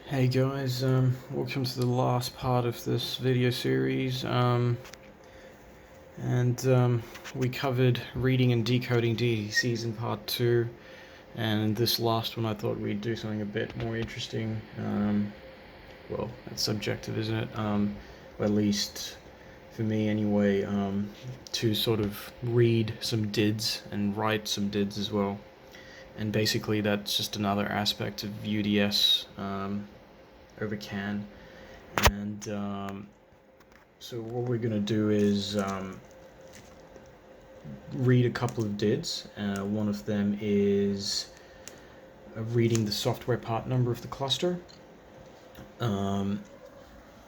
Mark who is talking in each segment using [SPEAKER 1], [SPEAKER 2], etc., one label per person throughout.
[SPEAKER 1] Hey guys, welcome to the last part of this video series, we covered reading and decoding DTCs in part 2, and this last one I thought we'd do something a bit more interesting. Well, that's subjective, isn't it? Or at least for me anyway, to sort of read some DIDs and write some DIDs as well. And basically that's just another aspect of UDS over CAN. And so what we're going to do is read a couple of DIDs. One of them is reading the software part number of the cluster, and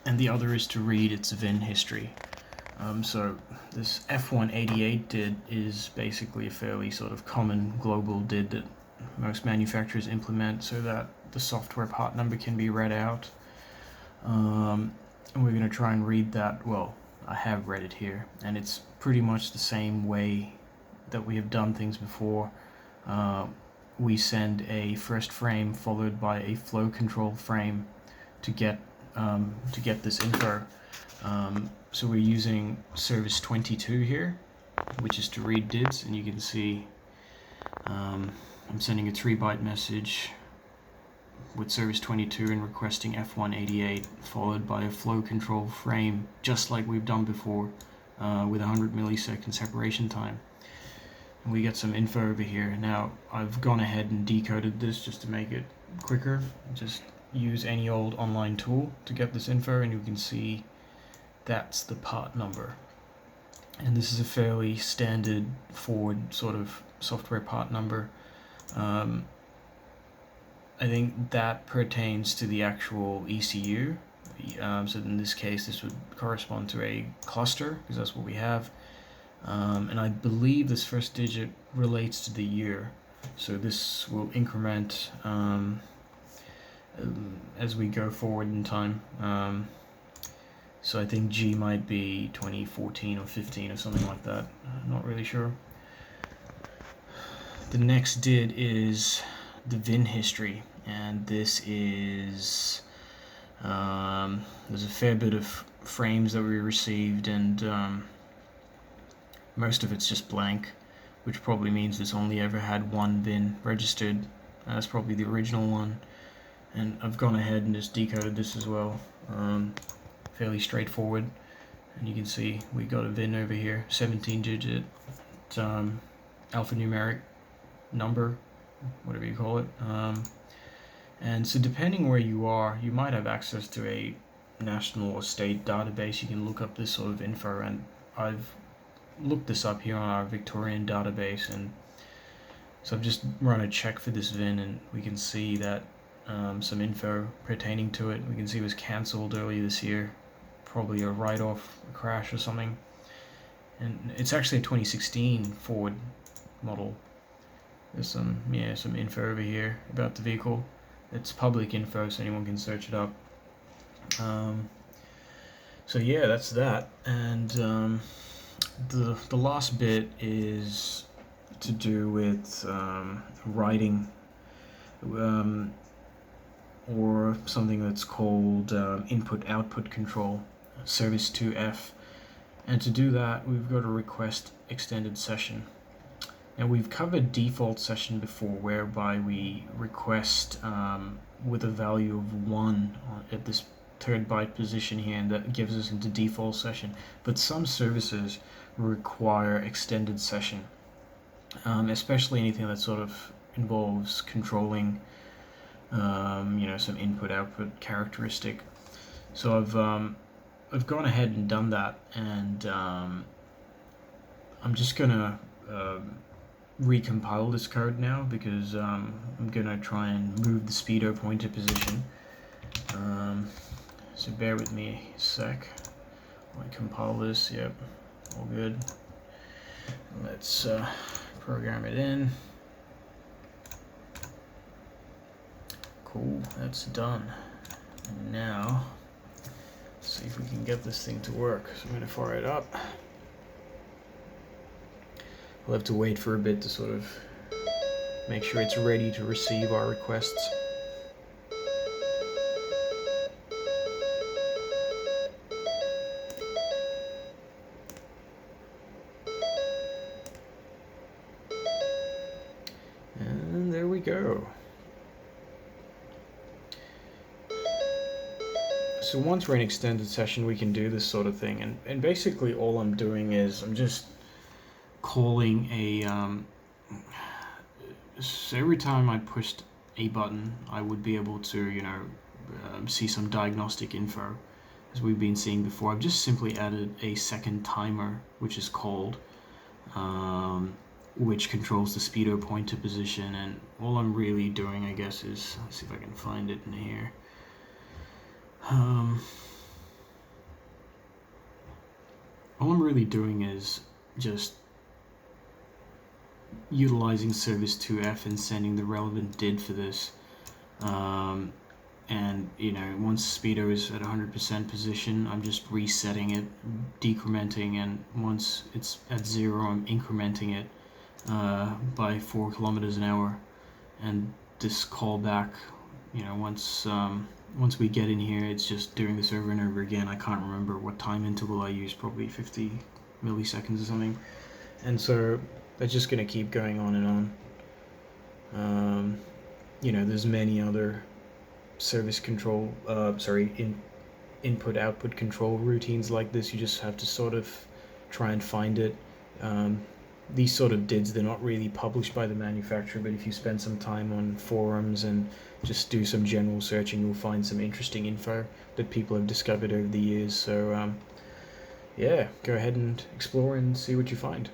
[SPEAKER 1] the other is to read its VIN history. So this F188 DID is basically a fairly sort of common global DID that most manufacturers implement so that the software part number can be read out. And we're going to try and read that. Well, I have read it here, and it's pretty much the same way that we have done things before. We send a first frame followed by a flow control frame to get this info. So we're using service 22 here, which is to read DIDs, and you can see I'm sending a 3-byte message with service 22 and requesting F188 followed by a flow control frame, just like we've done before, with 100 millisecond separation time. And we get some info over here. Now I've gone ahead and decoded this just to make it quicker. Just use any old online tool to get this info, and you can see that's the part number. And this is a fairly standard forward sort of software part number. I think that pertains to the actual ECU. So in this case, this would correspond to a cluster, because that's what we have. And I believe this first digit relates to the year. So this will increment as we go forward in time. So I think G might be 2014 or 15 or something like that. I'm not really sure. The next DID is the VIN history, and this is there's a fair bit of frames that we received, and most of it's just blank, which probably means it's only ever had one VIN registered. That's probably the original one, and I've gone ahead and just decoded this as well. Fairly straightforward, and you can see we got a VIN over here, 17-digit alphanumeric number, whatever you call it. And so depending where you are, you might have access to a national or state database. You can look up this sort of info, and I've looked this up here on our Victorian database, and so I've just run a check for this VIN, and we can see that some info pertaining to it we can see was cancelled earlier this year, probably a write-off, a crash or something. And it's actually a 2016 Ford model. There's some info over here about the vehicle. It's public info, so anyone can search it up. So yeah, that's that. And the last bit is to do with writing, or something that's called input-output control, service 2F. And to do that, we've got to request extended session. And we've covered default session before, whereby we request with a value of 1 at this 3rd byte position here, and that gives us into default session. But some services require extended session, especially anything that sort of involves controlling some input-output characteristic. So I've gone ahead and done that, and I'm just gonna recompile this code now, because I'm gonna try and move the speedo pointer position. So bear with me a sec while I compile this. Yep, all good. Let's program it in. Cool, that's done. And now, let's see if we can get this thing to work. So I'm going to fire it up. We'll have to wait for a bit to sort of make sure it's ready to receive our requests. So once we're in extended session, we can do this sort of thing, and basically all I'm doing is I'm just calling a so every time I pushed a button, I would be able to, see some diagnostic info, as we've been seeing before. I've just simply added a second timer, which is called, which controls the speedo pointer position, and all I'm really doing, I guess, is, let's see if I can find it in here. All I'm really doing is just utilizing service 2F and sending the relevant DID for this. And once speedo is at 100% position, I'm just resetting it, decrementing, and once it's at 0, I'm incrementing it by 4 kilometers an hour. And this callback, once we get in here, it's just doing this over and over again. I can't remember what time interval I used, probably 50 milliseconds or something. And so that's just going to keep going on and on. There's many other service control, input-output control routines like this. You just have to sort of try and find it. These sort of DIDs, they're not really published by the manufacturer, but if you spend some time on forums and just do some general searching, you'll find some interesting info that people have discovered over the years. So yeah, go ahead and explore and see what you find.